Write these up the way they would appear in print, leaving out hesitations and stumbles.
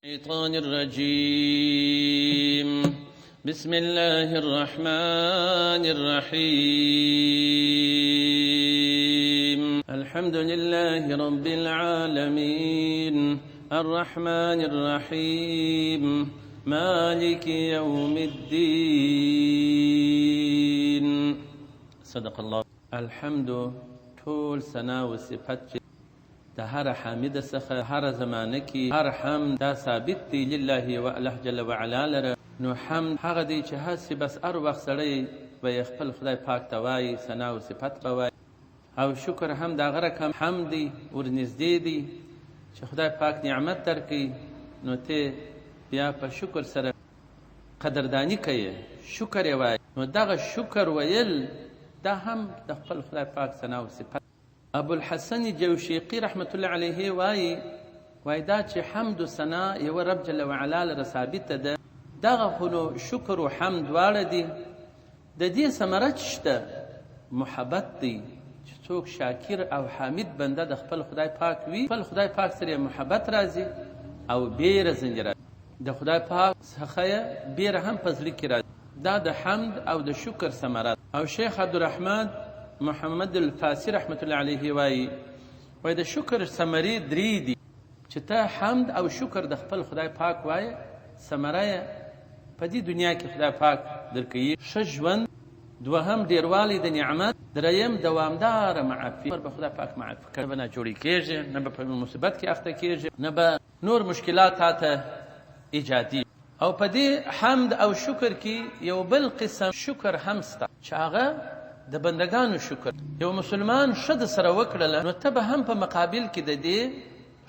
الشيطان الرجيم بسم الله الرحمن الرحيم الحمد لله رب العالمين الرحمن الرحيم مالك يوم الدين صدق الله. الحمد طول ثنا و صفت ده هر حامد څخه هر زمانه کې هر حمد دا ثابت دی لله و الله جل وعلا لره. نو حمد هغه دی چې هسې بس هر وخت سړی به یې خپل خدای پاک ته وایي، ثنا و صفت به وایي. او شکر هم د هغه رقم حمد دی ورنږدې دی چې خدای پاک نعمت درکوي، نو ته بیا په شکر سره قدردانی کوي، شکر یې وایي. نو دغه شکر ویل دا هم د خپل خدای پاک ثنا و صفت. ابو الحسن جوشیقی رحمت الله علیه وای دا چې حمد و ثنا یو رب جل وعلا لره ثابته ده، دغه خو نو شکر و حمد دواړه دي. د دې ثمره چې شته محبت دی، چې څوک شاکر او حامد بنده د خپل خدای پاک وي، خپل خدای پاک سره محبت راځي او بیره ځنې راځي، د خدای پاک څخه بیره هم په زړه کې راځي. دا د حمد او د شکر ثمره. او شیخ عبدالرحمن محمد الفاسی رحمت الله علیه وای د شکر ثمرې درې دي، چې ته حمد او شکر د خپل خدای پاک وایې، ثمره یې په دې دنیا کې خدای پاک درکوي، ښه ژوند، دوهم ډیروالی د نعمت، دریم دوامداره معافي. به خدای پاک معافي کوي، به نه جوړې کېږي، نه به په مصیبت کې اخته کېږي، نه به نور مشکلات تاته ایجادي. او په دې حمد او شکر کې یو بل قسم شکر هم شته، چې هغه د بندگانو شکر. یو مسلمان ښه د سره وکړله، نو ته به هم په مقابل کې د دې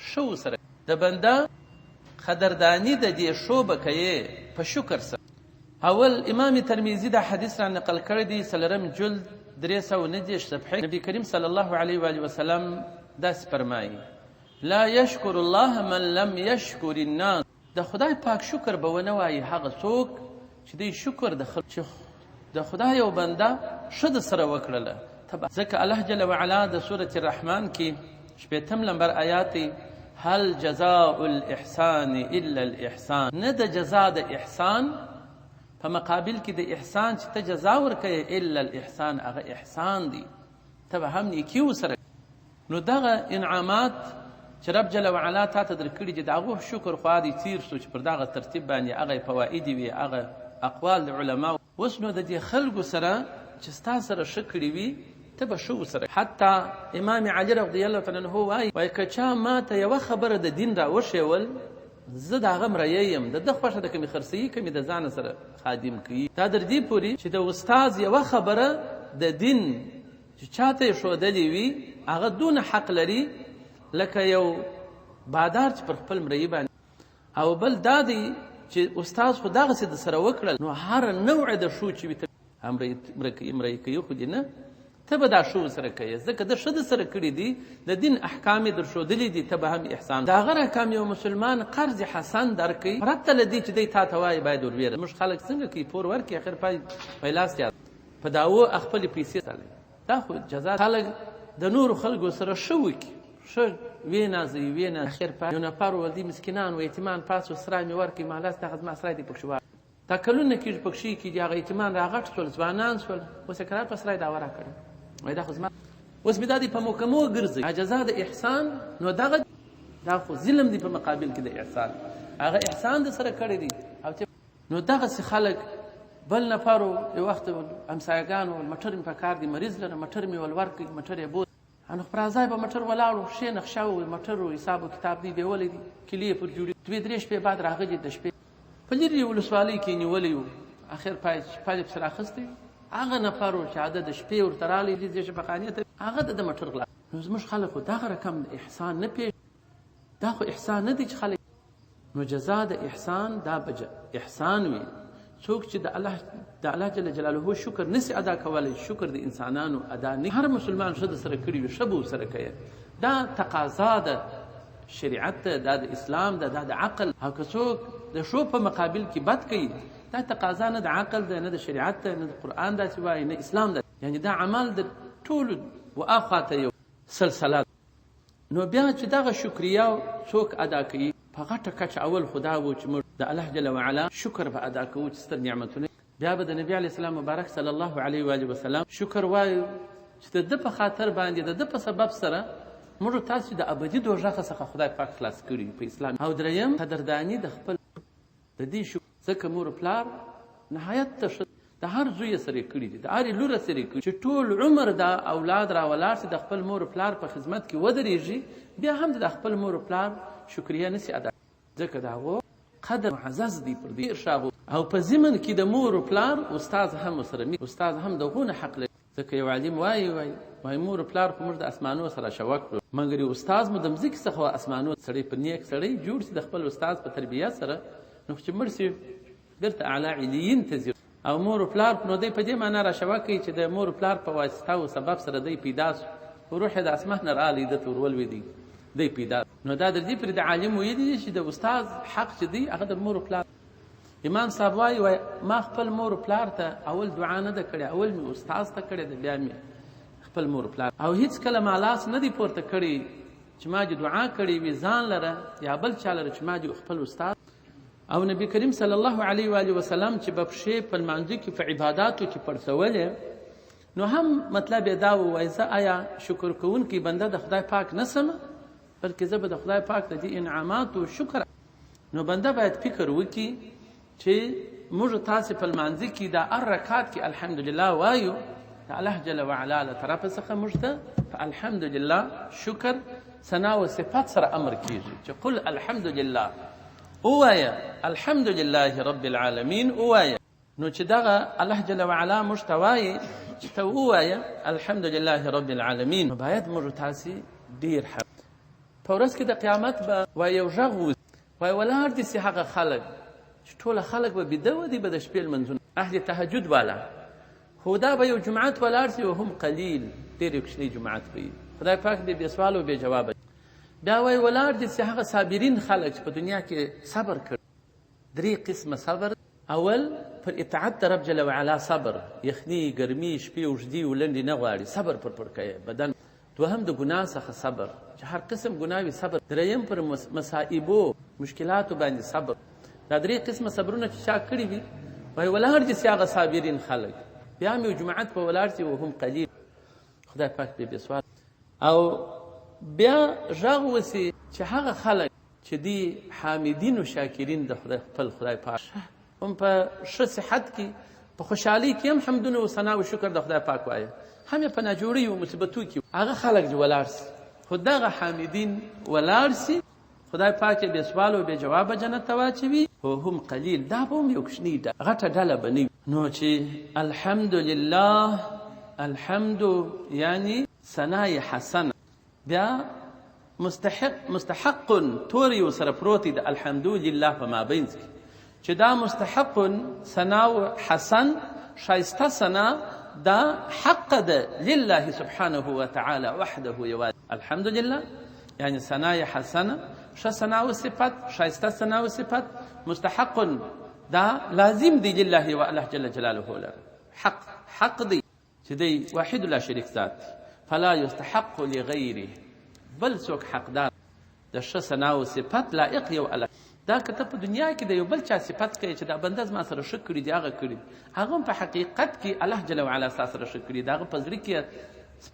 ښو سره د بنده قدردانی د دې ښو به کوې په شکر سره. اول امام ترمذي دا حدیث را نقل کړی دی، 3 جلد 319 صفحه. نبی کریم صلی الله علیه و وسلم داسې فرمایي: لا یشکر الله من لم یشکر الناس. د خدای پاک شکر به ونه وایي هغه څوک چې دی شکر د خدای یو بنده ښه د سره وکړله. ځکه الله جل وعلا د سورة الرحمن کې 8 نمبر آیات: هل جزاء الاحسان الا الاحسان. نه د جزا د احسان په مقابل کې د احسان چې ته جزا ورکوې، الا الاحسان، هغه احسان دی، ته به هم نیکي ورسره. نو دغه انعامات چې رب جل وعلا تا ته درکړي دي، د هغو شکر خوا دې تیر سو چې پر دغه ترتیب باندې هغه فواید وي، هغه اقوال د علماو. اوس نو د دې خلکو سره چې ستا سره ښه کړي وي، ته به ښه ورسره. حتی امام علي رضی الله تعالی عنه وایي که چا ما ته یوه خبره د دین را وښیول، زه د هغه مریی یم، د ده خوښه ده که مې خرڅوي که مې د ځانه سره خادم کوي. دا در دې پورې چې د استاز یوه خبره د دین چې چاته یې ښودلې وي، هغه دونه حق لري لکه یو بادار چې پر خپل مریی باندې. او بل دا دی چې استاز خو دغسې د سره وکړل، نو هر نوع د ښو چې وي ته مریی کوي، خو دې نه، ته به دا ښه ورسره کوې، ځکه ده ښه د سره کړي دي، د دین احکام یې در ښودلي دي، ته به هم احسان. د هغه رقم یو مسلمان قرض حسن درکوي، پرته له دې چې دی تا ته وایي باید وربېره. موږ خلک څنګه کوي؟ پور ورکړي، اخر پیلاس یاد په داو خپلې پیسې سالي. دا خو جزا خلک د نورو خلکو سره ښه وکړي، ښه وینازوي، وینه اخر یو نفر ولدي مسکینان و یتیمان پاس و سرای مې ورکړي، مالاس دغه زما سرای دی پکښې دا کلونه کېږي پکښې کېږي، هغه یتیمان راغټ شول، ځوانان شول، اوس یې کرار په سرای دا ورکړی، وایي دا خو زما، اوس مې دا دی په موکمو ګرځوي. جزا د احسان، نو دغه دا خو ظلم دی په مقابل کې د احسان، هغه احسان د سره کړی دی. او نو دغسې خلک بل نفرو یو وخت همسایګانو مټر مې په کار دی، مریض لره، مټر مې ول ورکړي، مټر یې بوت، نو پر ځای به مټر ولاړو، ښې نقشه و مټرو حساب و کتاب دی بیولی دی، کلي یې پر جوړي. 2-3 شپې بعد راغلي، د شپې په لرې ولسوالۍ کې نیولی و، اخر پایلې پسې راخستی. هغه نفر و چې هغه د شپې ورته راغلی دې شفاخانې ته، هغه د مټر غلا. نو زموږ خلک خو دغه رقم د احسان نه پېژني، دا خو احسان نه دی چې خلک. نو جزا د احسان دا به احسان وي. څوک چې د الله جل جلاله شکر نسی ادا کولی، شکر د انسانانو ادا نه. هر مسلمان ښه د سره کړي وي، ښه به ورسره کوي. دا تقاضا ده شریعت ده، دا د اسلام ده، دا د عقل. او که څوک د ښو په مقابل کې بد کوي، دا تقاضا نه د عقل ده، نه د شریعت ده، نه د قرآن داسې وایي، نه اسلام ده. یعنې دا عمل د ټولو وآخواته یو سلسله. نو بیا چې دغه شکریه څوک ادا کوي، په غټه کچه اول خو دا و چې موږ د الله جل وعلا شکر به ادا کوو چې ستر نعمتونه، بیا به د نبي علیه السلام مبارک صلی الله علیه و آله وسلم شکر وایو چې د ده په خاطر باندې د ده په سبب سره موږ تاسو د ابدي دوزخ څخه خدای پاک خلاص کړي په اسلام. او دریم قدرداني د خپل د دې شکر، ځکه مور پلار نهایت ته د هر زوی سره کړي دي، د هرې لور سره کړي چې ټول عمر دا اولاد راولاړ شي د خپل مور پلار په خدمت کې ودرېږي، بیا هم د خپل مور پلار شکریه نشي ادا، ځکه د هغو قدر معزز دی پر دې ارشاغو. او په ضمن کې د مور پلار استاد هم سره استاد هم دغونه حق لري، ځکه یو عالم وایي مور پلار خو موږ د اسمانو سره شوق کړو، مګر یو استاد مو د مځکې څخه اسمانو سړی په نیک سړی جوړ شي د خپل استاد په تربیه سره، نو چې مړ شي بیرته اعلی علیین ته ځي. او مور پلار نو دی په دې معنا را شوق کوي چې د مور پلار په واسطه او سبب سره دی پیدا شو، روح د اسمان نه رالی د تور ولوي دی پیدا. نو دا د دې پر د عالم ویلي چې د استاد حق چې دی هغه د مور پلار. امام صاحب وایي ما خپل مور پلار ته اول دعا نه ده کړې، اول مې استاد ته کړې ده، بیا مې خپل مور پلار. او هیڅ کله ما لاس نه دی پورته کړی چې ما دې دعا کړې وي ځان لره یا بل چا لره چې ما دې خپل استاد. او نبی کریم صلی الله علیه و آله وسلم چې به پښې په لمانځه کې په عباداتو کې پړسولې، نو هم مطلب یې دا ووایي زه آیا شکر کوونکی بنده د خدای پاک نسم، بلکې زه به د خدای پاک د دې انعاماتو شکر. نو بنده باید فکر وکړي چې موږ تاسې په لمانځه کې دا هر رکعت کې الحمدلله وایو، د الله جل وعلا له طرفه څخه موږ ته په الحمدلله شکر ثنا و صفات سره امر کیږي چې قل الحمدلله ووایه، الحمدلله رب العالمین ووایه. نو چې دغه الله جل وعلا موږ ته وایي چې ته ووایه الحمدلله رب العالمین، نو باید موږ تاسې ډېر په ورځ کې د قیامت به وایي یو غږ وایي ولاړ دي سي هغه خلک چې ټوله خلک به بیده ودي به د شپې لمنځونه اهل تهجد والا، خو دا به یو جماعت ولاړ سي وهم قلیل، ډېر یو کوچنی جماعت به وي، خدای پاک دې بې سوال او بې جوابه. بیا وایي ولاړ دي سي هغه صابرین خلک چې په دنیا کې صبر کړ. 3 قسمه صبر، اول پر اطاعت د رب جل وعلا صبر، یخني ګرمي شپې اوږدې او لنډې نه غواړي، صبر پر کوي بدن. دوهم د ګناه څخه صبر، چې هر قسم ګناه وي صبر. دریم پر مصائبو مشکلاتو باندې صبر. دا 3 قسمه صبرونه چې چا کړي وي وایي ولاړ دي سي هغه صابرین خلک، بیا مې جماعت په ولاړ سي وهم قلیل، خدای پاک دې بې سوال. او بیا غږ وسي چې هغه خلک چې دی حامدین و شاکرین د خپل خدای پاک، هم په ښه صحت کې په خوشحالۍ کې هم حمدونه و ثنا و شکر د خدای پاک وایه، هم په ناجوړۍ و مصیبتو کې هغه خلک چې ولاړ سي، خو دغه حامدین ولاړ سي خدای پاک یې بې سوال او بې جوابه جنت ته واچوي، خو هم قلیل، دا به هم یو کوچني غټه ډله به نه وي. نو چې الحمدلله، الحمد یعنی ثنای حسنه، بیا مستحق توری و سره پروت د الحمدلله په مابین کې چې دا مستحق ثنا حسن شایسته ثنا دا حق ده لله سبحانه وتعالى وحده یوازې. الحمدلله یعنی ثنای حسنه، ښه ثنا و صفت، شایسته ثنا و صفت، مستحق دا لازم دی لله و الله جل جلاله لره، حق دی چې دی واحد لا شریک ذات، فلا یستحق لغیره، بل څوک حقدار د ښه ثنا و صفت لایق یو الله. دا که ته په دنیا کې د یو بل چا صفت کوي چې دا بنده زما سره ښه کړي دي، هغه کړي، هغه په حقیقت کې الله جل وعلا ستا سره ښه کړي دي، هغه په زړه کې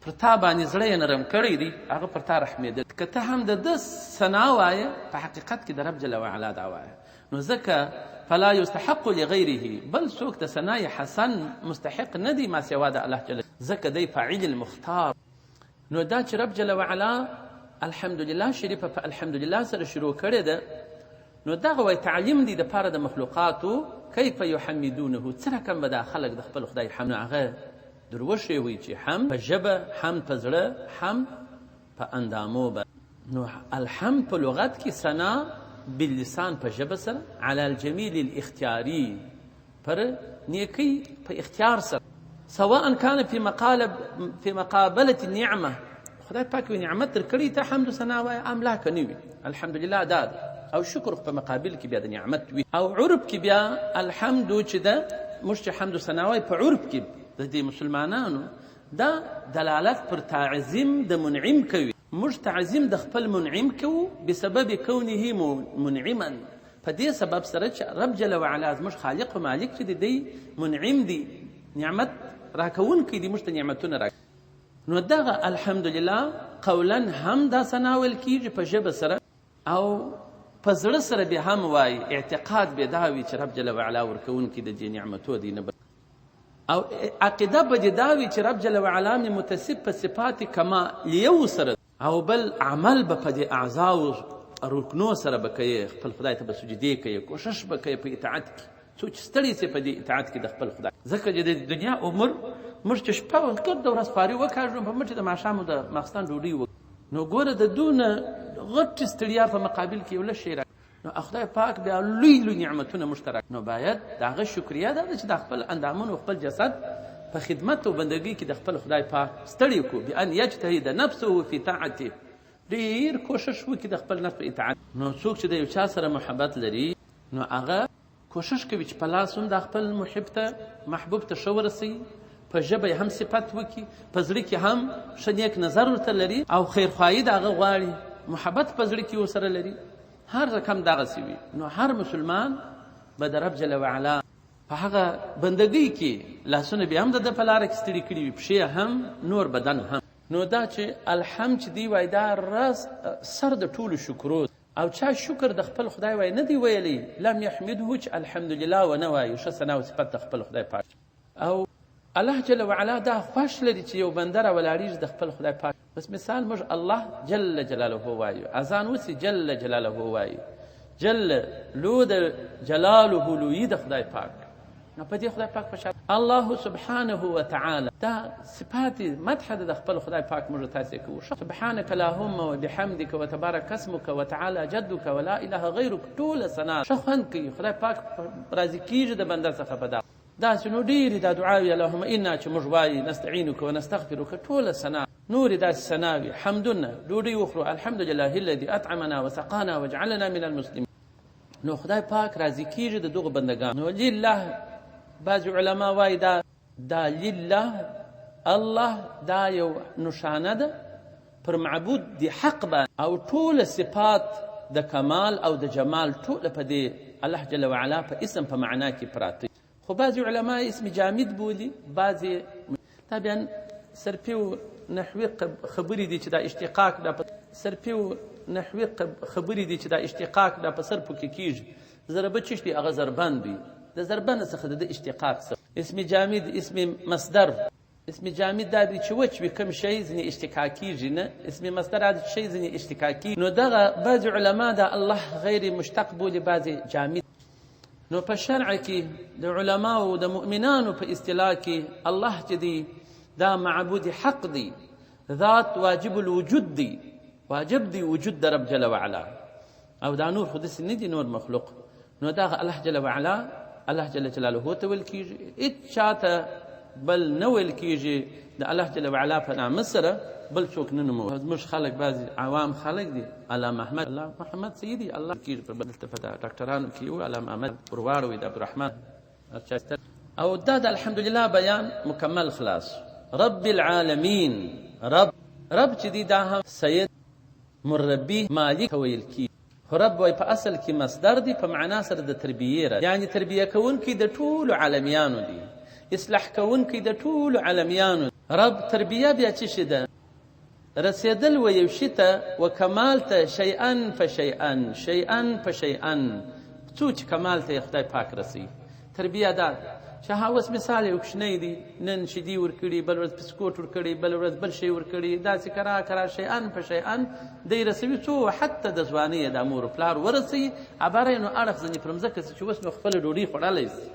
پر تا باندې زړه یې نرم کړی دی، هغه پر تا رحمېدل. که ته هم د ده ثنا وایه په حقیقت کې د رب جل وعلا دا وایه. نو ځکه فلا یستحق لغیره، بل څوک د ثنای حسن مستحق نه دی ما سوا د الله جل، ځکه دی فاعل المختار. نو دا چې رب جل وعلا الحمدلله شریفه په الحمدلله سره شروع کړې ده، نو دغه وایي تعلیم دی د پاره د مخلوقاتو کیف یحمدونه، څه رقم به دا خلک د خپل خدای حمد، هغه دروښې وایي چې حمد په ژبه، حمد په زړه، حمد په اندامو به. نو الحمد په لغت کې ثنا باللسان په ژبه سره، علی الجمیل الاختیاري پر نیکی په اختیار سره، سواء کان فی مقابله النعمه، خدای پاک نعمت درکړي ته حمد و ثنا وایه ام لا که نه وي الحمدلله دا، او شکر په مقابل کې بیا د نعمت وي. او عرب کې بیا الحمد چې ده موږ چې حمد و ثنا وایي په عرب کې د دې مسلمانانو دا دلالت پر تعظیم د منعم کوي، موږ تعظیم د خپل منعم کوو بسبب کونه منعما، په دې سبب سره چې رب جل وعلا زموږ خالق او مالک چې دی منعم دی، نعمت راکوونکی دی، موږ ته نعمتونه راکوي. نو دغه الحمدلله قولا هم دا ثنا ویل کېږي په ژبه سره، او په زړه سره بیا هم وایي، اعتقاد به دا وي چې رب جل وعلا ورکوونکی د دې نعمتو دی نه، او عقیده به دې دا وي چې رب جل وعلا مې متصف په صفات کمالیو سره، او بل عمل به په دې اعضاو رکنو سره به کوي، خپل خدای ته به سجدې کوي، کوشش به کوي په اطاعت کې، څوک چې ستړی سي په دې اطاعت کې د خپل خدای. ځکه چې د دنیا عمر موږ چې شپه ورځ د ورځ خواري وکاږو، په موږ چې د ماښام د ماخستن ډوډۍ وکړو، نو ګوره د دونه غټې ستړیا په مقابل کې یو لږ شی نو خدای پاک بیا لوی لوی نعمتونه مشترک. نو باید د هغه شکریه ده چې د خپل اندامونو خپل جسد په خدمت او بندګۍ کې د خپل خدای پاک ستړی کړو، بأن یجتهد نفسه فی طاعته، ډېر کوشش وکړي د خپل نفس په اطاعت. نو څوک چې د یو چا سره محبت لري نو هغه کوشش کوي چې په لاس هم د خپل محب ته محبوب ته ښه ورسوي، په ژبه هم صفت وکړي، په زړه کې هم ښه نیک نظر ورته لري او خیرخواهي د هغه غواړي، محبت په زړه کې ورسره لري، هر رقم دغسې وي. نو هر مسلمان به د رب جل وعلا په هغه بندګۍ کې لاسونه بیا هم د ده په لاره کې ستړي کړي وي، پښې هم نور بدن هم. نو دا چې الحمد چې دی وایي دا راز سر د ټولو شکرو، او چا شکر د خپل خدای وایي نه دی ویلی لم یحمده چې الحمدلله ونه وایي، ښه ثنا او صفت د خپل خدای پاک. او الله جل وعلا دا خوښ لري چې یو بنده راولاړېږي د خپل خدای پاک. بس مثال موږ الله جل جلاله وایو، اذان وسي جل جلاله وایو، جل لو د جلاله لویي د خدای پاک. نو په دې خدای پاک په شان الله سبحانه وتعالی دا صفات مدح د خپل خدای پاک موږ تاسې کوو. سبحانك اللهم وبحمدك وتبارك اسمك وتعالى جدك ولا اله غیرک، ټوله ثنا ښه خوند کوي، خدای پاک راضي کېږي د بنده څخه په داسې نو ډېرې دا دعاوې اللهم انا چې موږ وایي نستعینک ونستغفرک، ټوله ثنا نورې داسې ثناوي، حمدونه ډوډۍ وخورو الحمدلله الذي اطعمنا وسقانا وجعلنا من المسلمین. نو خدای پاک راضي کېږي د دغو بندګانو. نو لله بعض علما وایي دا لله الله دا یو نشانه ده پر معبود دی حق باندې، او ټوله صفات د کمال او د جمال ټوله په دې الله جل وعلا په اسم په معنا کې پراته. خو بعض علما اسم جامد بولي، بعضې طبعا صرفي و نحوي خبرې دي چې دا اشتقاق دا صرفي و نحوي خبرې دي چې دا اشتقاق دا په صرفو کې کېږي. ضربه چې دي هغه ضربان وي، د ضربنه څخه د اشتقاق څخه. اسم جامد اسم مصدر، اسم جامد دا دی چې وچ وي کوم شی ځینې اشتقاق کېږي، نه اسم مصدر دا چې شی ځینې اشتقاق کېږي. نو دغه بعض علما دا الله غیر مشتق بولي، بعضې جامد. نو په شرع کې د علماو د مؤمنانو په اصطلاح کې الله چې دی دا معبود حق دی، ذات واجب الوجود دی، واجب دی وجود د رب جل وعلا، او دا نور خو داسې نه دي نور مخلوق. نو دغه الله جل وعلا الله جل جلاله ته ویل کېږي، هېڅ چاته بل نه ویل کېږي د الله جل وعلا په نامه سره بل څوک نه نوموي. زموږ خلک بعضې عوام خلک دي علامه احمد الله محمد سیدي الله کېږي په دلته په ډاکټرانو کې یو علامه احمد ورواړ وي د عبدالرحمن، او دا د الحمدلله بیان مکمل خلاص. رب العالمین، رب چې دی دا هم سید مربي مالک ویل کېږي. رب وای په اصل کې مصدر دی، په معنا سره د تربیې، یعنی تربیه کوونکی د ټولو عالمیانو دی، اصلاح کوونکی د ټولو عالمیانو. رب تربیه بیا څه شي ده؟ رسیدل و یو شي ته و کمال ته شیئا فشیئا، شیئا فشیئا، څو چې کمال ته خدای پاک رسي. تربیه ده چې اوس مثال یو کوچنی دی، نن شیدې ورکړي، بل ورځ بسکوټ ورکړي، بل ورځ بل شی ورکړي، داسې کرا شیئا فشیئا دی رسوي، څو حتی د ځوانۍ د مور پلار ورسوي، عباره نو اړخ ځینې پر مځکه چې اوس نو خپله ډوډۍ خوړلی سي.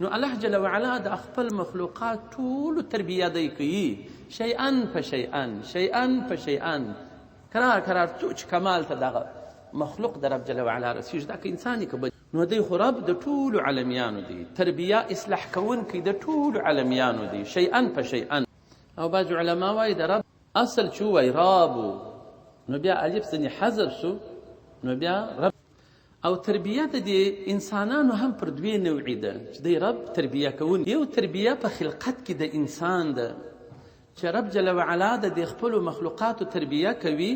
نو الله جل وعلا د خپل مخلوقات ټولو تربیه دی کوي، شیئا فشیئا، شیئا فشیئا، کرار څو چې کمال ته دغه مخلوق د رب جل وعلا رسیږي. دا که انسان که نو دی خو رب د ټولو عالمیانو دی، تربیه اصلاح کوونکی د ټولو عالمیانو دی، شیئا فشیئا. او بعض علما وایي د رب اصل چې وایي رابو، نو بیا الف ځینې حذف سو، نو بیا رب. او تربیه د دې انسانانو هم پر دوې نوعې ده چې دی رب تربیه کوونکی. یو تربیه په خلقت کې د انسان ده، چې رب جل وعلا د دې خپلو مخلوقاتو تربیه کوي،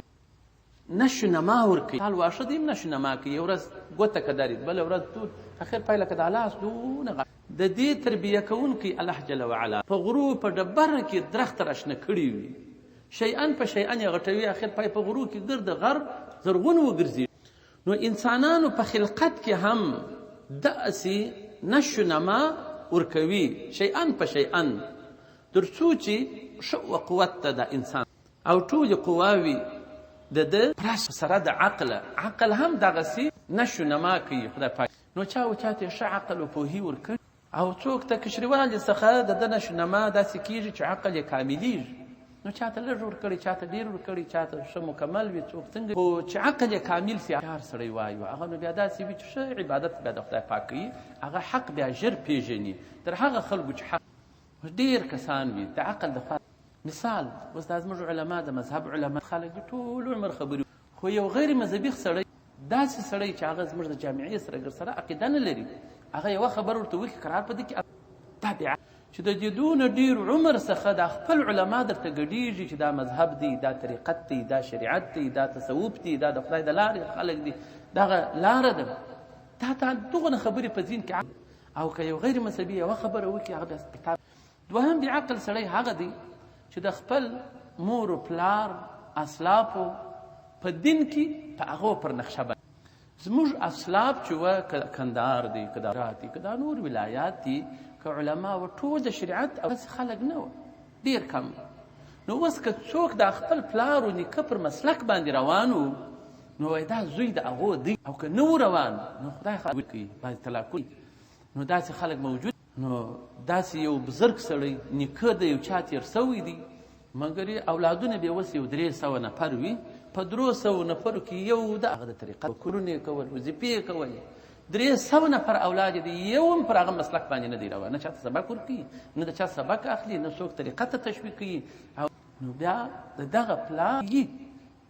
نشو نما ورکوي. حال واښه دې هم نشو نما کوي، یو ورځ ګوته که درېد، بله ورځ ټول اخر پایله که د لاس دونه د دې تربیه کوونکی الله جل وعلا په غرو په ډبره کې درخت راشنه کړي وي، شیئا په شیئا یې غټوي، اخر پای په غرو کې ګرد غر زرغون وګرځي. نو انسانانو په خلقت کې هم داسې نشو نما ورکوي، شیئا په شیئا، تر څو چې ښه قوت ته د انسان او ټولې قواوي د ده پرس سره د عقل هم دغسې نشو نما کوي خدای پاک. نو چا و چاته ښه عقل و پوهي ورکړي، او څوک ته کشروالي څخه د ده نشو نما داسې کېږي چې عقل یې کاملېږي. نو چاته لږ ورکړي، چاته ډېر ورکړي، چاته ښه مکمل وي، څوک څنګه، خو چې عقل یې کامل سي هوښیار سړی وایو هغه نو بیا داسې وي چې ښه عبادت بیا د خدای پاک کوي، هغه حق بیا ژر پېژني تر هغه خلکو چې حق ډېر کسان وي د عقل دپاره. مثال اوس دا زموږ علما د مذهب علما خلک دي ټول عمر خبرې، خو یو غیر مذهبي سړی داسې سړی چې هغه زموږ د جامعې سره عقیده نه لري، هغه یوه خبره ورته وکړي قرار په دې کې تابع چې د دې دونه ډېر عمر څخه دا خپل علما درته ګډېږي چې دا مذهب دی، دا طریقت دی، دا شریعت دی، دا تصوف دی، دا د خدای د لارې خلک دي، دغه لاره ده، تا ته دغونه خبرې په ذهن کې. او که یو غیر مذهبي یوه خبره وکړي هغه بیا کتاب. دوهم بې عقل سړی هغه دی چې د خپل مور و پلار اسلافو په دین کې په هغو پر نقشه باندې. زموږ اسلاف چې وه که کندهار دی، که دارات دی، که دا نور ولایات دي، که علما و ټول د شریعت او داسې خلک نه وه، ډېر کم. نو اوس که څوک د خپل پلار و نیکه پر مسلک باندې روان و، نو وایي دا زوی د هغو دی، او که نه و روان نو خدای خبر کوي بعضې طلاقونه. نو داسې خلک موجود. نو داسې یو بزرګ سړی نیکه د یو چا تېر سوی دی، مګر یې اولادونه بې اوس یو 300 نفر وي، په 300 نفرو کې یو د هغه د طریقت کورونه یې کول، وظیفې یې کولې، 300 نفر اولاد یې دی، یو هم پر هغه مسلک باندې نه دی روان، نه چاته سبق ورکوي، نه د چا سبق اخلي، نه څوک طریقت ته تشویق کوي. نو بیا د دغه پلار یې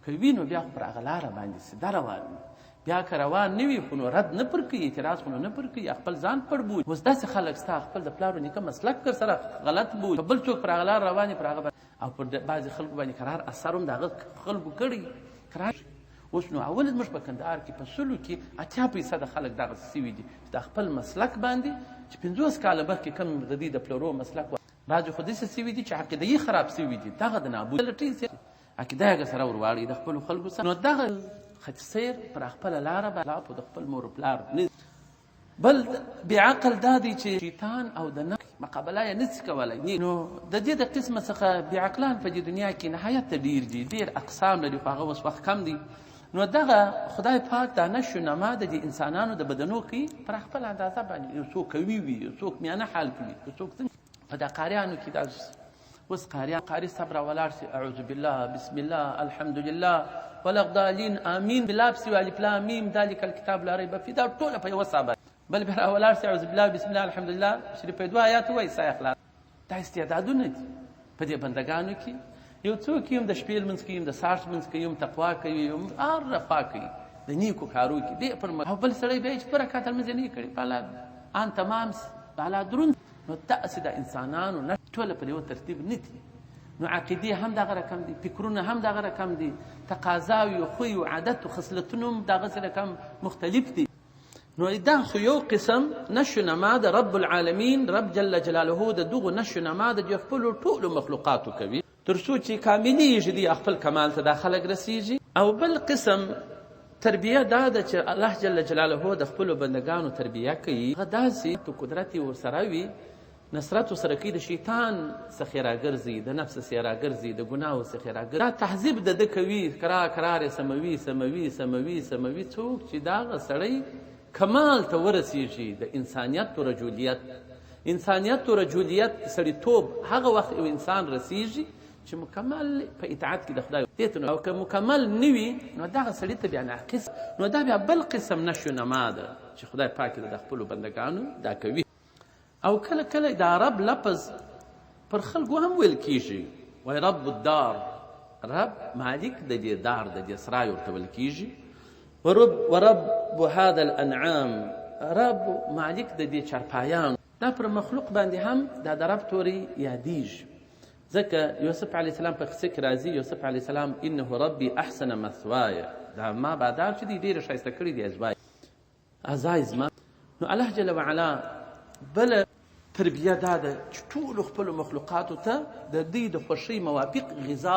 کوي، نو بیا خو پر هغه لاره باندې سیده روان وي. بیا که روان نه وي خو نو رد نه پر کوي، اعتراض خو نو نه پر کوي، خپل ځان پړ بولي. اوس داسې خلک ستا خپل د پلار و نیکه مسلک در سره غلط بولي، بل څوک پر هغه لار روان پر هغه او پر بعضې خلکو باندې قرار اثر هم د هغه خلکو کړی قرار. اوس نو اول زموږ په کندهار کې په 100 کې 80% خلک دغسې سوي دي چې د خپل مسلک باندې چې 50 کاله مخکې کوم د دې د پلرو مسلک و، بعضې خو داسې سوي دي چې عقیده یې خراب سوي دي، دغه د نابود لټۍ عقیده یې سره ورواړي د خپلو خلکو سره. نو دغه خط سیر پر خپله لاره باندې د خپل مور و پلار نه. بل بعقل دا دی چې شیطان او د نفس مقابله یې نشي کولی. نو د دې د قسمه څخه بعقلان په دې دنیا کې نهایت ډېر دي، ډېر اقسام لري، خو هغه اوس وخت کم دي. نو دغه خدای پاک دا نشو نما د دې انسانانو د بدنو کوي پر خپل اندازه باندې، یو څوک قوي وي، یو څوک میانه حال کوي، یو څوک څنګه. په دا قاریانو کې دا اوس قاري صبر ولاړ سي اعوذ بالله بسم الله الحمد لله ولغدالین امین بلابس الف لام میم ذلک الكتاب لا ریب فی، دا ټوله په یوه صابه. بل بیا ولاړ سي اعوذ بالله بسم الله الحمد لله شریف 2 آیات وایي سا اخلاص. دا استعدادونه دي په دې بندګانو کې. یو څوک یم د شپې لمونځ کوي، یم د سهار لمونځ کوي، یم تقوا کوي، یم هر رفا کوي د نیکو کارو کې دې پر او بل سړی بیا چې په رکعت لمونځ نه کوي بالا ان تمام بالا درون. نو داسې د انسانانو نه ټوله په یو ترتیب نه دي. نو عقیدې هم دغه رقم دي، فکرونه هم دغه رقم دي، تقاضاوي خوی و عادت و خصلتونه هم دغسې رقم مختلف دي. نو دا خو یو قسم نشو نما د رب العالمین رب جل جلاله د دغو نشو نما د خپلو ټولو مخلوقاتو کوي تر څو چې کاملېږي دي خپل کمال ته دا خلک رسیږي. او بل قسم تربیه دا ده چې الله جل جلاله د خپلو بندګانو تربیه کوي، هغه داسې تو قدرت یې ورسره وي، نصرت ورسره کوي، د شیطان څخه راګرځي، د نفس څخه راګرځي، د ګناهو څخه راګرځي، دا تهذیب د ده کوي، کرار یې سموي څوک چې دغه سړی کمال ته ورسیږي د انسانیت و رجولیت. انسانیت و رجولیت سړیتوب هغه وخت یو انسان رسیږي چې مکمل په اطاعت کې د خدای دیت. او که مکمل نه وي نو دغه سړي ته بیا ناقص. نو دا بیا بل قسم نشو نما ده چې خدای پاک د خپلو بندګانو دا کوي. او کله کله دا رب لفظ پر خلکو هم ویل کیږي، وای رب الدار، رب مالک د دې دار د دې سرای ورته ویل کیږي. ورب هذا الانعام، رب مالک د دې چارپایان. دا پر مخلوق باندې هم دا د رب تورې یادیږي. ځکه یوسف علیه السلام په قصه کې راځي یوسف علیه السلام انه ربي احسن مثوای دا ما بادار چې دی ډېره ښایسته کړي دي ازای زما. نو الله جل وعلا بله تربیه دا ده چې ټولو خپلو مخلوقاتو ته د دوی د خوښۍ موافق غذا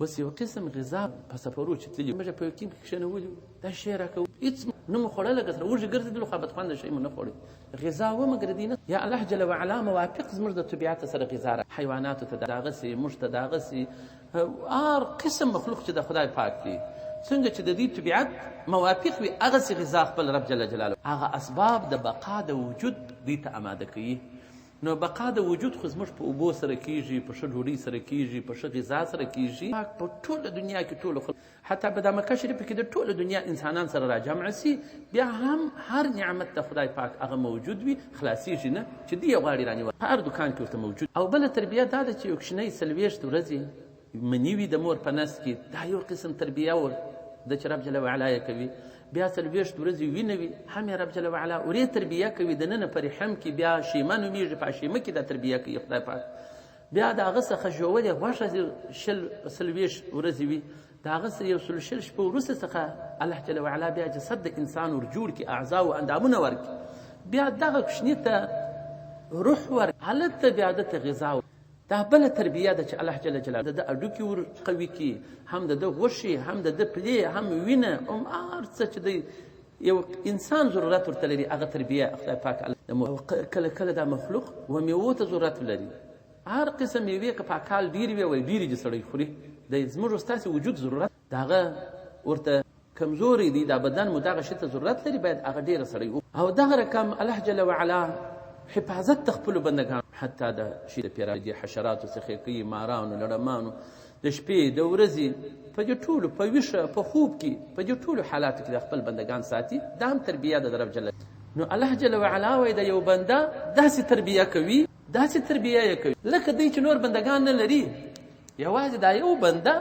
اوس یو قسم غذا په سفرو چې تللي موږ په یو کیم کې کښېنولي دا شی راکوو هېڅ نه مو خوړله که سره وږي ګرځېدلو خو بدخونده شی مو نه خوړی غذا وه مګر دې نه یا الله جل وعلا موافق زموږ د طبیعت سره غذا را حیواناتو ته دغسې موږ ته دغسې هر قسم مخلوق چې د خدای پاک دی څنګه چې د دې طبیعت موافق وي هغسې غذا خپل رب جل جلاله هغه اسباب د بقا د وجود دوی ته اماده کوي. نو بقا د وجود خو زموږ په اوبو سره کیږي په ښه ډوډۍ سره کیږي په ښه غذا سره کیږي په ټوله دنیا کې ټولو خلک حتی په دا مکه شریفه کې د ټوله دنیا انسانان سره راجمع سي بیا هم هر نعمت د خدای پاک هغه موجود وي خلاصیږي نه چې دی یې غواړي رانیول په هر دوکان کې ورته موجود. او بله تربیه دا ده چې یو کوچنی 40 ورځې مني وي د مور په نس کې دا یو قسم تربیه ور د چې رب جل وعلا یې کوي. بیا 40 ورځې وینه وي هم یې رب جل وعلا ورې تربیه کوي دننه په رحم کې بیا شیمه نومیږي په شیمه کې دا تربیه کوي خدای پاک. بیا د هغه څخه ژولې غوښه 40 ورځې وي د هغه څخه یو 100 شپې وروسته څخه الله جل وعلا بیا جسد د انسان ورجوړ کړي اعضا او اندامونه ورکړي بیا دغه کوچني ته روح ورکړي هلته بیا دته غذا دا بله تربیه ده چې الله جل جلاله د هډوکي ور قوي کړي هم د ده غوښې هم د ده پلې هم وینه هم هر څه چې د یو انسان ضرورت ورته لري هغه تربیه خدای پاک کله کله دا مخلوق و میوو ته ضرورت لري هر قسم میوې که په کال ډېرې وي وایي ډېرې دې سړی خوري د زموږ ستاسې وجود ضرورت د هغه ورته کمزوری دی دا بدن مو دغه شي ته ضرورت لري باید هغه ډېره سړی او دغه رقم الله جل وعلا حفاظت د خپلو بندګانو حتی د شي د پیرادي حشراتو څخه کوي مارانو لړمانو د شپې د ورځې په دې ټولو په ویښه په خوب کې په دې ټولو حالاتو کې د خپل بندګان ساتي دا هم تربیه ده د رب جل. نو الله جل وعلا وایي د یو بنده داسې تربیه کوي داسې تربیه یې کوي لکه دی چې نور بندګان نه لري یوازې دا یو بنده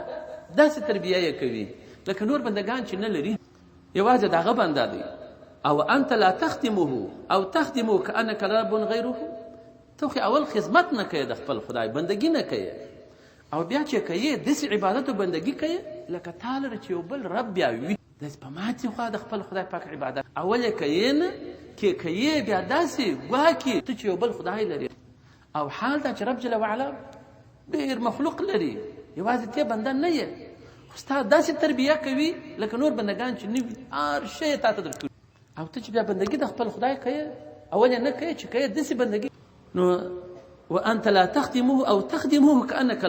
داسې تربیه یې کوي لکه نور بندګان چې نه لري یوازې دغه بنده دی. او انت لا تخدمه او تخدمه كأنك رب غیره ته خو اول خدمت نه کوي د خپل خدای بندګي نه کوي او بیا چې کوي داسې عبادت او بندګي کوي لکه تا لره چې یو بل رب بیا وي داسې په ماتې خوا د خپل خدای پاک عبادت اول یې کوي نه کې کوي بیا داسې ګواکې ته چې یو بل خدای لري او حال دا چې رب جل وعلا ډېر مخلوق لري یوازې ته بنده نه یې خو ستا داسې تربیه کوي لکه نور بندګان چې نه وي هر شی تا ته درکوي او ته چې بیا بندګي د خپل خدای کوي اول یې نه کوي چې کوي داسې بندګي. نو وانت لا تخدمه او تخدمه كأنك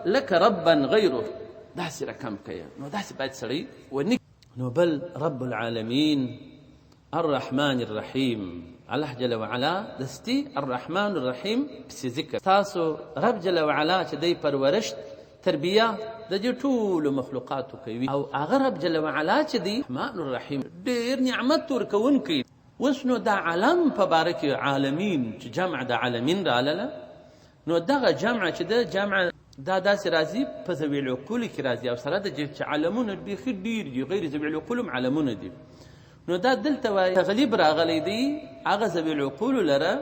لك ربا غيره داسې رقم کوي نو داسې باید سړی ونکړي. نو بل رب العالمین الرحمن الرحیم الله جل وعلا دستي الرحمن الرحیم پسې ذکر تاسو رب جل وعلا چې دی پرورش تربیه د دې ټولو مخلوقاتو کوي او هغه رب جل وعلا چې دی الرحمن الرحیم ډېر نعمت ورکوونکی. اوس نو دا علم په باره کې عالمین چې جمع د عالمین راغله نو دغه جمع چې د جمع دا داسې راځي په ذوي العقول کې راځي او سره د چې علمونه بیخي ډېر دي غیر ذوي العقول هم علمونه دي. نو دا دلته وایي تغلیب راغلی دی هغه ذوي العقول لره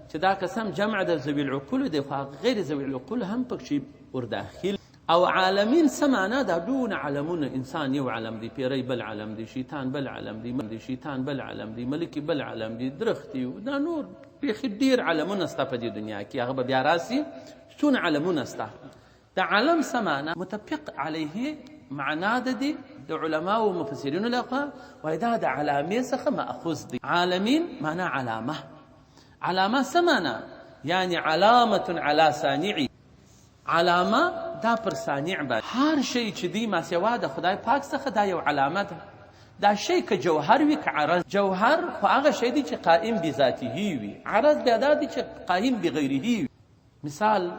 چې دا قسم جمع د ذوي العقول دی خو غیر ذوي العقول هم پکې ورداخل او عالمین سمعنا دا دون علمونه انسان یو علم دی پیری بل علم دی شیطان بل علم دی شیطان بل علم دی ملکی بل علم دی درختی دا نور بیخي ډېر علمونه ستا په دې دنیا کې هغه به بیا راسي څونه علمونه ستا دا علم سمعنا متفق علیه معنا د دې د علماء و مفسرینو لخوا وایي دا د علامې څخه مأخوذ دی. عالمین معنا علامه علامه سمعنا یعنی علامة على صانعی علامه دا پر صانع باندې هر شی چې دی ما سوا د خدای پاک څخه دا یو علامه ده. دا شی که جوهر وي که عرض جوهر خو هغه شی دی چې قائم بذاته وي عرض بیا دا دی چې قائم بغیره وي. مثال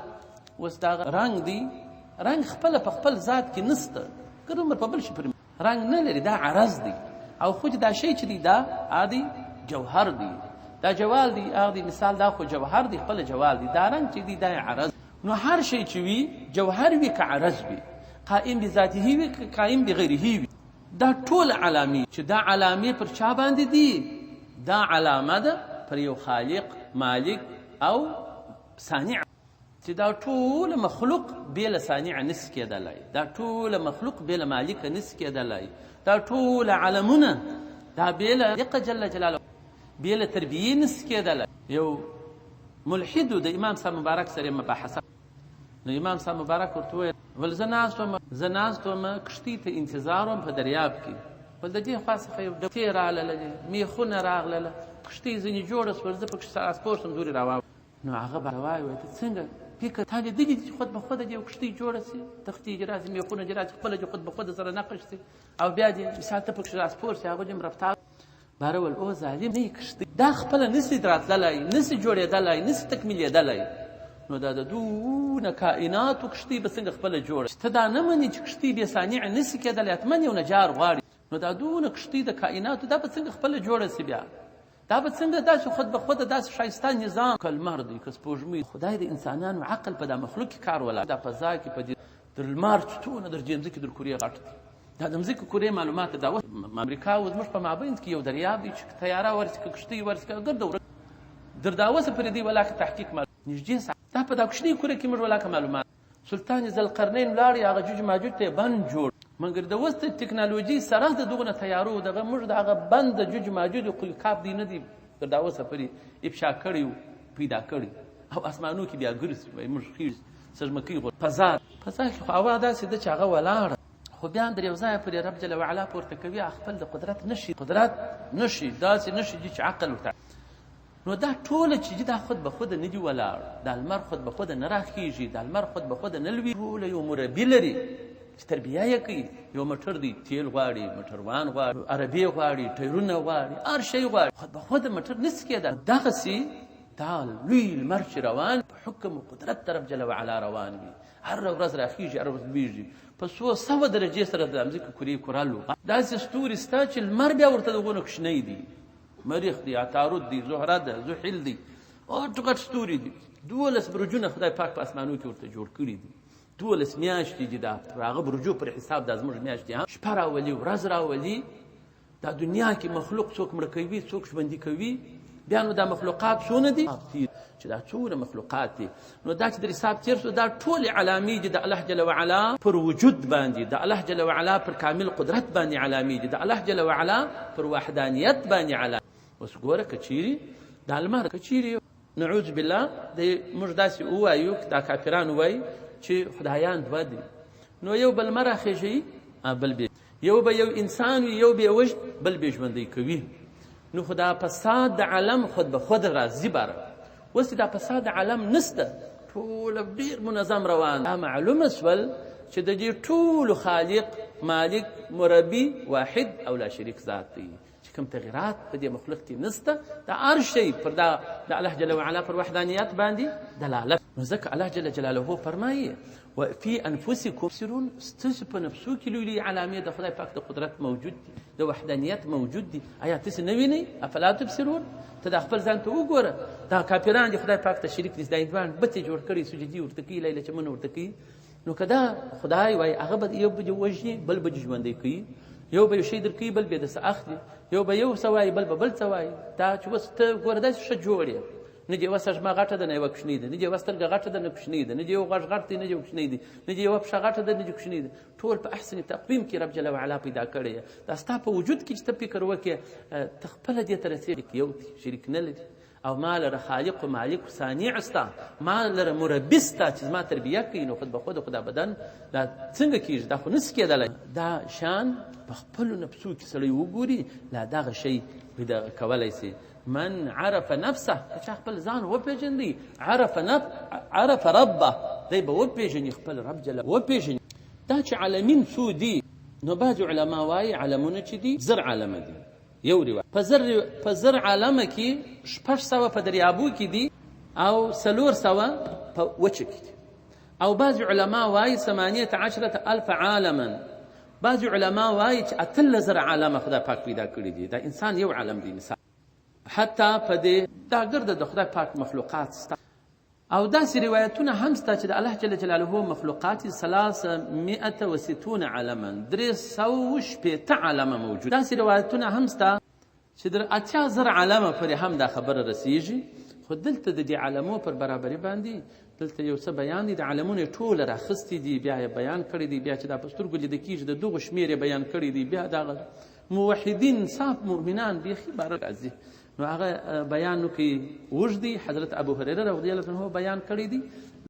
اوس دا رنګ دی رنګ خپله په خپل ذات کې نسته که عمر په بل شي پر رنګ نه لري دا عرض دی او خو دا شی چې دی دا عادي جوهر دی دا جوال دی هغه دی مثال دا خو جوهر دی خپل جوال دی دا رنګ چې دی دا عرض. نو هر شی چې وي جوهر وي که عرض وي قائم بذاته وي که قائم بغیره وي دا ټول علامې چې دا علامې پر چا باندې دي دا علامه ده پر یو خالق مالک او صانع چې دا ټول مخلوق بې له صانع نسي کېدلی، دا ټول مخلوق بې له مالکه نسي کېدلی، دا ټول عالمونه دا بې له خالق جل جلاله بې له تربیې نسي کېدلی. یو ملحدو د امام صاحب مبارک سره مباحثه، نو امام صاحب مبارک ورته وویل ول زه ناست وم کښتۍ ته انتظار وم په دریاب کې، ول د دې خوا څخه یو ډبې راغلله، میخونه راغلله، کښتۍ ځینې جوړه سول، زه پکښې سپور شم زور یې راواوړم. نو هغه به وایي ته څنګه فکر تا لیدلي دي چې خود به خوده دې یو کښتۍ جوړه سي، تختې دې راسي، میخونه دې راسي، خپله دې خود به خوده سره نقش سي او بیا دې مثال ته پکښې راسپور سي، هغوی دې هم رفتار. باره ول او ظالم نه یې کښتۍ دا خپله نسي راتللی، نسي جوړېدلی، نسي تکمیلېدلی، نو دا د دونه کائناتو کښتۍ به څنګه خپله جوړه چې ته دا نه منې چې کښتۍ بې صانع نسي کېدلی، حتما یو نجار غواړي، نو دا دونه کښتۍ د کائناتو دا به څنګه خپله جوړه سي، بیا دا به څنګه داسې خود به خوده داسې ښایسته نظام که لمر دی که سپوږمۍ. خدای د انسانانو عقل په دا مخلوق کې کار ولاړ، دا فضا کې په دې در لمر څونه در دې مځکې در کورې غټ دي، دا د مځکې کورې معلومات دا اوس امریکا او زموږ په مابین کې یو دریاب دی چې طیاره ورسي که کښتۍ ورسي که ګرده ورځ در دا اوسه پرې دې ولاکه تحقیق نږدې دا په دا کوچنۍ کوره کې موږ ولاکه معلومات. سلطان ذوالقرنین لاړې هغه جوج ماجوج ته یې بند جوړ، مګر د اوس د ټکنالوژۍ سره د دغونه تیارو دغه موږ د هغه بند د جوج ماجوج قلقاب دی نه دی تر دا اوسه پرې افشا کړی پیدا کړی او اسمانو کې بیا ګرځي وایي موږ خیږ سږمکۍ فضا کې خو هوا داسې ده چې هغه ولاړه، خو بیا در یو ځایه پرې رب جل وعلا پورته کوي خپل د قدرت نشي داسې نشي چې عقل ورته. نو دا ټوله چې دا خود به خود نه دي ولاړ، دا لمر خود به خود نه راخیږي، دا لمر خود به خود نه لوي، ټوله یو مربي لري چې تربیه یې کوي. یو موټر دی تیل غواړي، موټروان غواړي، عربي غواړي، ټایرونه غواړي، هر شی غواړي، خود به خود موټر نسي کېدلی. دغسې دا لوی لمر چې روان په حکم و قدرت طرف جل وعلا روان وي، هر ورځ راخیږي، هر ورځ لویږي، په 100 درجې سره د مځکې کورې کورالو داسې ستوري سته چې لمر بیا ورته دغونه کوچنی دي، مریخ دی، عطارد دی، زهره ده، زحل دی، غټ غټ ستوري دي. 12 برجونه خدای پاک په اسمانو کې ورته جوړ کړي دي، 12 میاشتې دي، دا هغه برجو پر حساب دا زموږ میاشتې شپه راولي ورځ راولي. دا دنیا کې مخلوق څوک مړه کوي څوک ژوندي کوي، بیا نو دا مخلوقات څونه دي چې دا څونه مخلوقات دي. نو دا چې د حساب تیر شو دا ټولې علامې دي د الله جل وعلا پر وجود باندې، د الله جل وعلا پر کامل قدرت باندې علامې دي، د الله جل وعلا پر وحدانیت باندې علامې. اوس ګوره که چیرې دا لمر که چیرې نعوذ بالله د موږ داسې ووایو دا کافران ووایي چې خدایان دوه دي، نو یو بل مه راخېژوي بل بې، یو به یو انسان وي یو به یې وژن بل به یې ژوندی کوي. نو خو دا فساد د عالم خود به خود راځي باره. اوس دا فساد د عالم نسته، ټوله ډېر منظم روان. دا معلومه سول چې د دې ټولو خالق مالک مربي واحد او لا شریک ذات دی، چې کوم تغیرات په دې مخلوق کې نسته، دا هر شی پر دا د الله جل وعلا پر وحدانیت باندې دلالت. نو ځکه الله جل جلاله فرمایي وفي انفسکم تبصرون، ستاسو په نفسو کې لوی علامې د خدای پاک د قدرت موجود دي، د وحدانیت موجود دي. آیا تاسې نه وینئ؟ افلا تبصرون؟ ته دا خپل ځان ته وګوره، دا کافران دي خدای پاک ته شریک دي، دا هندوان بتې جوړ کړي، سجدې ورته کوي، لیله چمنه ورته کوي. نو که دا خدای وایي هغه به یو به وژني بل به ژوندی کوي، یو به یو شی در کوي بل به دسه اخلي، یو به یو څه وایي بل به بل څه وایي. دا چې اوس ته ګوره داسې ښه جوړ یې، نه دې یوه سږمه غټه ده نه یوه کوچنۍ ده، نه دې یوه سترګه غټه ده نه کوچنۍ ده، نه دې یو غوږ غټ دی نه دې یو کوچنۍ دی، نه دې یوه پښه غټه ده نه دې کوچنۍ ده، ټول په احسن تقویم کې رب جل وعلا پیدا کړی یې. دا ستا په وجود کې چې ته فکر وکړې ته خپله دې ته رسېږي یو شریک نه لري، او ما لره خالق و مالک و صانع ستا، ما لره مربي ستا چې زما تربیه کوي. نو خود به خود خدا بدن دا څنګه کېږي؟ دا خو نسي کېدلی. دا شان په خپلو نفسو کې سړی وګوري لا دغه شی پیدا کولی سي. من عرف نفسه، که چا خپل ځان وپېژندي، عرف ربه، دی به وپېژني خپل رب جل وپېژني. دا چې عالمین څو دي، نو بعض علما وایي عالمونه چې دي 1000 عالمه دي. یو روایت په 1000 عالمه کې 600 په دریابو کې دي او 400 په وچه کې دي، او بعض علما وایي 18,000 عالما. بعض علما وایي چې 18,000 عالمه خدای پاک پیدا کړي دي. دا انسان یو عالم دی مثال، حتی په دې دا ګرده د خدای پاک مخلوقات سته. او داسې روایتونه هم سته چې د الله جل جلاله مخلوقات 360 عالما، 360 عالمه موجود. داسې روایتونه هم سته چې در 80,000 عالمه پورې هم دا خبره رسیږي. خو دلته د دې عالمو پر برابري باندې د دلته یو څه بیان دي د عالمونه ټول راخستي دي بیا یې بیان کړی دي بیا چې دا په سترګو لیدل کېږي د دغو شمېر یې بیان کړی دي بیا دغه موحدین صاف مؤمنان بیخي باره راځي نو هغه بیان وکړي اوږد دي حضرت ابو هريره رضی الله عنه بیان کړی دي